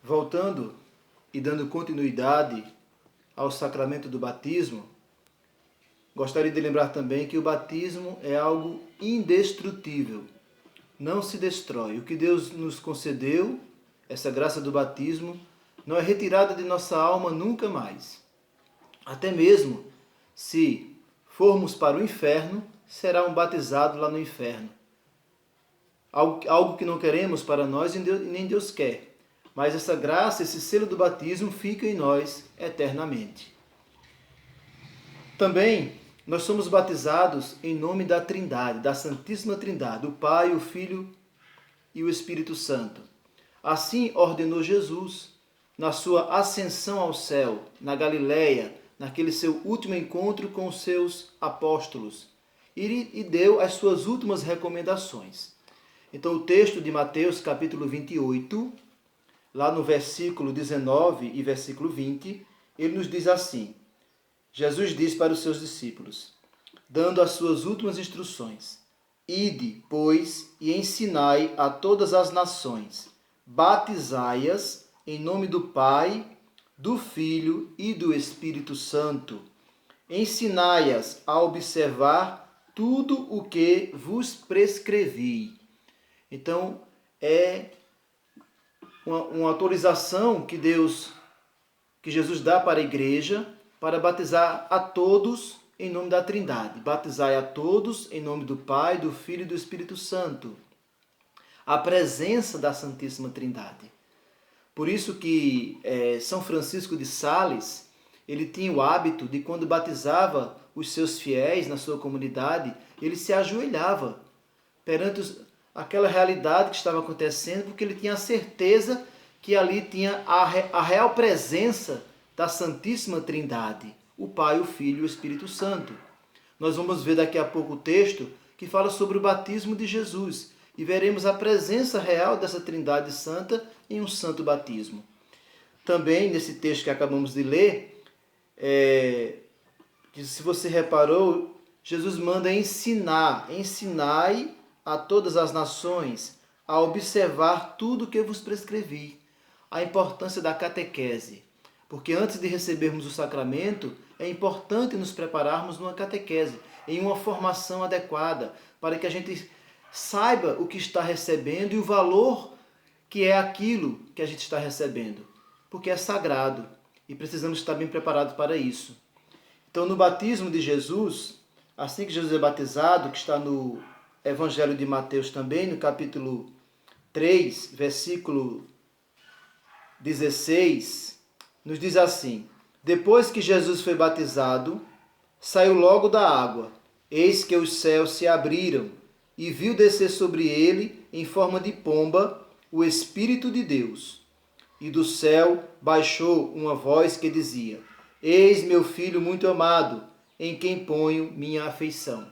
Voltando e dando continuidade ao sacramento do batismo, gostaria de lembrar também que o batismo é algo indestrutível, não se destrói. O que Deus nos concedeu, essa graça do batismo, não é retirada de nossa alma nunca mais. Até mesmo se formos para o inferno, será um batizado lá no inferno. Algo que não queremos para nós e nem Deus quer. Mas essa graça, esse selo do batismo fica em nós eternamente. Também nós somos batizados em nome da Trindade, da Santíssima Trindade, o Pai, o Filho e o Espírito Santo. Assim ordenou Jesus na sua ascensão ao céu, na Galileia, naquele seu último encontro com os seus apóstolos, e deu as suas últimas recomendações. Então o texto de Mateus capítulo 28, lá no versículo 19 e versículo 20, ele nos diz assim: Jesus diz para os seus discípulos, dando as suas últimas instruções: Ide, pois, e ensinai a todas as nações, batizai-as em nome do Pai, do Filho e do Espírito Santo. Ensinai-as a observar tudo o que vos prescrevi. Então, é uma autorização que Jesus dá para a igreja para batizar a todos em nome da Trindade. Batizai a todos em nome do Pai, do Filho e do Espírito Santo. A presença da Santíssima Trindade. Por isso que São Francisco de Sales, ele tinha o hábito de, quando batizava os seus fiéis na sua comunidade, ele se ajoelhava perante aquela realidade que estava acontecendo, porque ele tinha a certeza que ali tinha a real presença da Santíssima Trindade, o Pai, o Filho e o Espírito Santo. Nós vamos ver daqui a pouco o texto que fala sobre o batismo de Jesus e veremos a presença real dessa Trindade Santa em um santo batismo. Também, nesse texto que acabamos de ler, se você reparou, Jesus manda ensinai a todas as nações a observar tudo o que vos prescrevi. A importância da catequese. Porque antes de recebermos o sacramento, é importante nos prepararmos numa catequese, em uma formação adequada, para que a gente saiba o que está recebendo e o valor que é aquilo que a gente está recebendo. Porque é sagrado e precisamos estar bem preparados para isso. Então, no batismo de Jesus, assim que Jesus é batizado, que está no Evangelho de Mateus também, no capítulo 3, versículo 16, nos diz assim: Depois que Jesus foi batizado, saiu logo da água. Eis que os céus se abriram, e viu descer sobre ele, em forma de pomba, o Espírito de Deus. E do céu baixou uma voz que dizia: Eis meu Filho muito amado, em quem ponho minha afeição.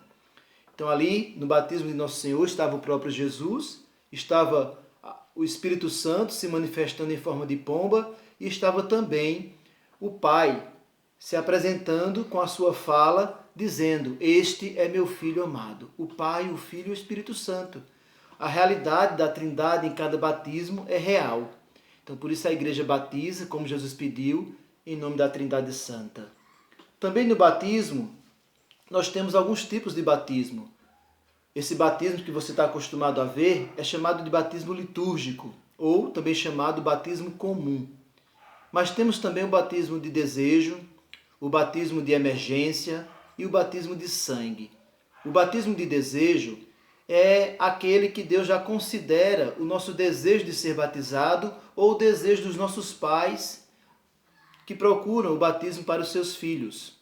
Então ali, no batismo de Nosso Senhor, estava o próprio Jesus, estava o Espírito Santo se manifestando em forma de pomba, e estava também o Pai se apresentando com a sua fala, dizendo: Este é meu Filho amado. O Pai, o Filho e o Espírito Santo. A realidade da Trindade em cada batismo é real. Então, por isso a igreja batiza, como Jesus pediu, em nome da Trindade Santa. Também no batismo, nós temos alguns tipos de batismo. Esse batismo que você está acostumado a ver é chamado de batismo litúrgico, ou também chamado batismo comum. Mas temos também o batismo de desejo, o batismo de emergência e o batismo de sangue. O batismo de desejo é aquele que Deus já considera o nosso desejo de ser batizado ou o desejo dos nossos pais que procuram o batismo para os seus filhos.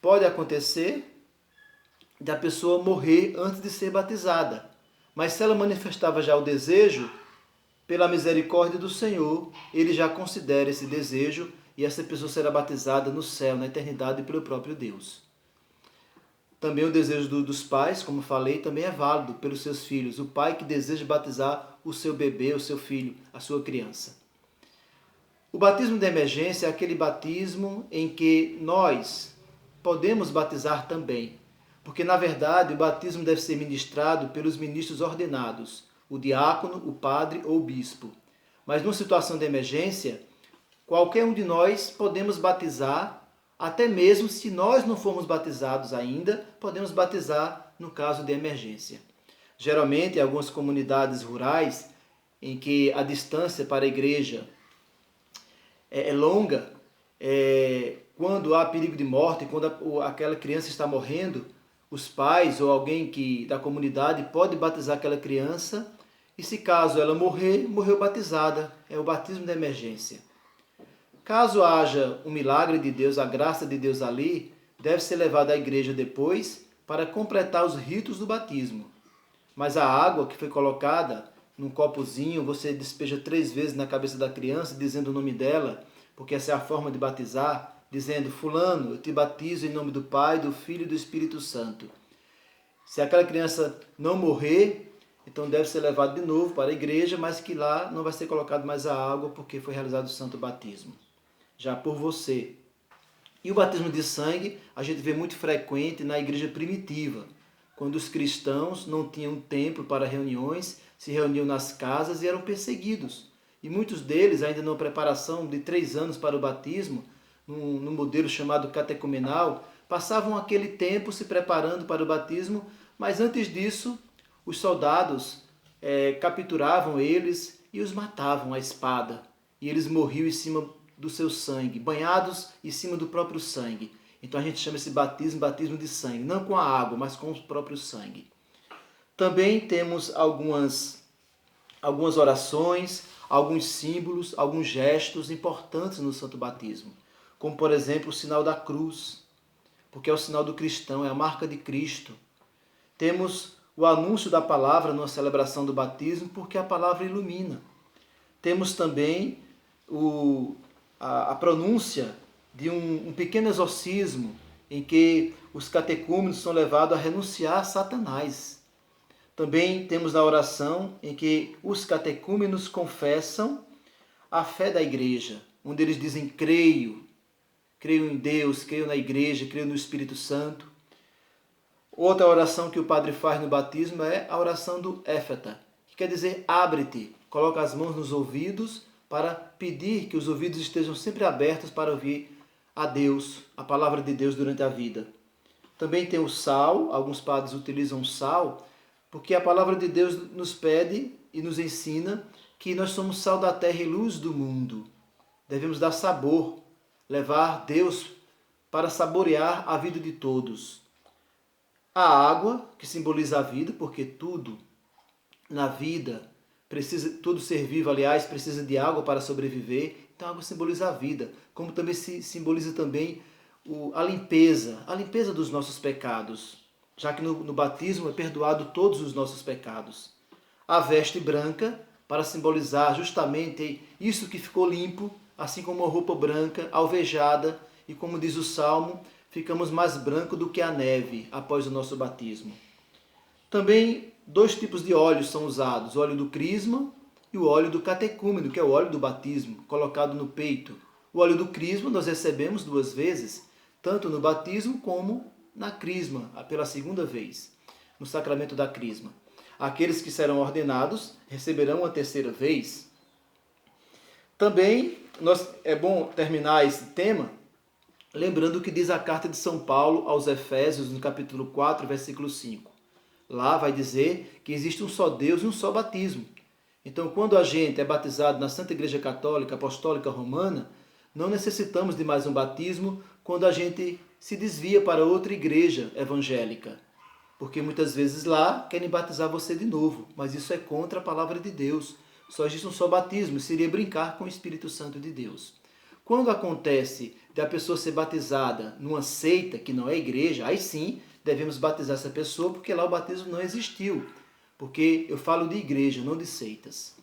Pode acontecer da pessoa morrer antes de ser batizada, mas se ela manifestava já o desejo, pela misericórdia do Senhor, ele já considera esse desejo e essa pessoa será batizada no céu, na eternidade, pelo próprio Deus. Também o desejo dos pais, como falei, também é válido pelos seus filhos. O pai que deseja batizar o seu bebê, o seu filho, a sua criança. O batismo de emergência é aquele batismo em que nós podemos batizar também, porque na verdade o batismo deve ser ministrado pelos ministros ordenados, o diácono, o padre ou o bispo. Mas numa situação de emergência, qualquer um de nós podemos batizar, até mesmo se nós não formos batizados ainda, podemos batizar no caso de emergência. Geralmente, em algumas comunidades rurais, em que a distância para a igreja é longa, quando há perigo de morte, quando aquela criança está morrendo, os pais ou alguém da comunidade pode batizar aquela criança, e se caso ela morrer, morreu batizada. É o batismo de emergência. Caso haja um milagre de Deus, a graça de Deus ali, deve ser levado à igreja depois para completar os ritos do batismo. Mas a água que foi colocada num copozinho, você despeja 3 vezes na cabeça da criança, dizendo o nome dela, porque essa é a forma de batizar, dizendo: fulano, eu te batizo em nome do Pai, do Filho e do Espírito Santo. Se aquela criança não morrer, então deve ser levado de novo para a igreja, mas que lá não vai ser colocado mais a água, porque foi realizado o santo batismo, já por você. E o batismo de sangue a gente vê muito frequente na igreja primitiva, quando os cristãos não tinham tempo para reuniões, se reuniam nas casas e eram perseguidos. E muitos deles, ainda na preparação de 3 anos para o batismo, no modelo chamado catecumenal, passavam aquele tempo se preparando para o batismo, mas antes disso, os soldados capturavam eles e os matavam à espada. E eles morriam em cima do seu sangue, banhados em cima do próprio sangue. Então a gente chama esse batismo de sangue, não com a água, mas com o próprio sangue. Também temos algumas orações, alguns símbolos, alguns gestos importantes no santo batismo, como por exemplo o sinal da cruz, porque é o sinal do cristão, é a marca de Cristo. Temos o anúncio da palavra numa celebração do batismo, porque a palavra ilumina. Temos também a pronúncia de um pequeno exorcismo, em que os catecúmenos são levados a renunciar a Satanás. Também temos a oração em que os catecúmenos confessam a fé da igreja, onde eles dizem: creio em Deus, creio na igreja, creio no Espírito Santo. Outra oração que o padre faz no batismo é a oração do éfata, que quer dizer abre-te, coloca as mãos nos ouvidos para pedir que os ouvidos estejam sempre abertos para ouvir a Deus, a palavra de Deus durante a vida. Também tem o sal, alguns padres utilizam o sal, porque a palavra de Deus nos pede e nos ensina que nós somos sal da terra e luz do mundo. Devemos dar sabor, levar Deus para saborear a vida de todos. A água, que simboliza a vida, porque tudo na vida tudo ser vivo, aliás, precisa de água para sobreviver. Então a água simboliza a vida, como também simboliza também a limpeza dos nossos pecados, já que no batismo é perdoado todos os nossos pecados. A veste branca, para simbolizar justamente isso que ficou limpo, assim como a roupa branca, alvejada, e como diz o Salmo, ficamos mais brancos do que a neve após o nosso batismo. Também 2 tipos de óleos são usados, o óleo do crisma e o óleo do catecúmeno, que é o óleo do batismo, colocado no peito. O óleo do crisma nós recebemos 2 vezes, tanto no batismo como na crisma, pela 2ª vez, no sacramento da crisma. Aqueles que serão ordenados receberão a 3ª vez. Também é bom terminar esse tema lembrando o que diz a carta de São Paulo aos Efésios, no capítulo 4, versículo 5. Lá vai dizer que existe um só Deus e um só batismo. Então, quando a gente é batizado na Santa Igreja Católica Apostólica Romana, não necessitamos de mais um batismo quando a gente se desvia para outra igreja evangélica. Porque muitas vezes lá querem batizar você de novo, mas isso é contra a palavra de Deus. Só existe um só batismo, seria brincar com o Espírito Santo de Deus. Quando acontece de a pessoa ser batizada numa seita que não é igreja, aí sim devemos batizar essa pessoa, porque lá o batismo não existiu. Porque eu falo de igreja, não de seitas.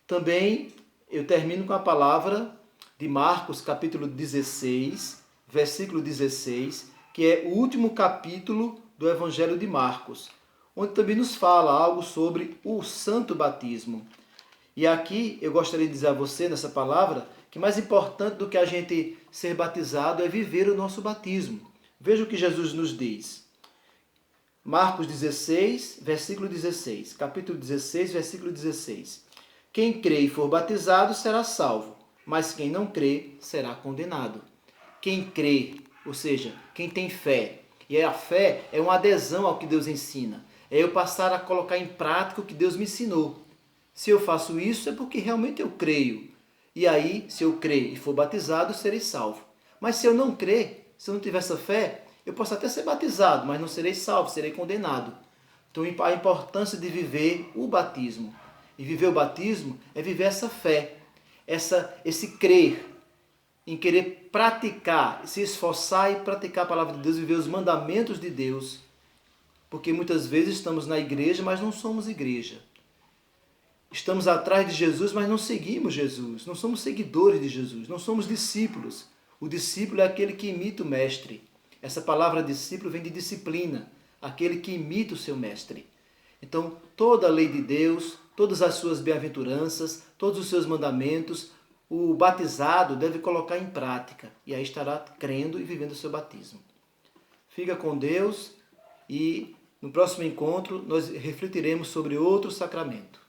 Também eu termino com a palavra de Marcos, capítulo 16, versículo 16, que é o último capítulo do Evangelho de Marcos, onde também nos fala algo sobre o santo batismo. E aqui eu gostaria de dizer a você, nessa palavra, que mais importante do que a gente ser batizado é viver o nosso batismo. Veja o que Jesus nos diz. Marcos 16, versículo 16. Capítulo 16, versículo 16. Quem crê e for batizado será salvo, mas quem não crê será condenado. Quem crê, ou seja, quem tem fé, e a fé é uma adesão ao que Deus ensina, é eu passar a colocar em prática o que Deus me ensinou. Se eu faço isso é porque realmente eu creio. E aí, se eu crer e for batizado, serei salvo. Mas se eu não crer, se eu não tiver essa fé, eu posso até ser batizado, mas não serei salvo, serei condenado. Então a importância de viver o batismo. E viver o batismo é viver essa fé, esse crer, em querer praticar, se esforçar e praticar a palavra de Deus, viver os mandamentos de Deus. Porque muitas vezes estamos na igreja, mas não somos igreja. Estamos atrás de Jesus, mas não seguimos Jesus. Não somos seguidores de Jesus, não somos discípulos. O discípulo é aquele que imita o mestre. Essa palavra discípulo vem de disciplina, aquele que imita o seu mestre. Então, toda a lei de Deus, todas as suas bem-aventuranças, todos os seus mandamentos, o batizado deve colocar em prática. E aí estará crendo e vivendo o seu batismo. Fica com Deus e no próximo encontro nós refletiremos sobre outro sacramento.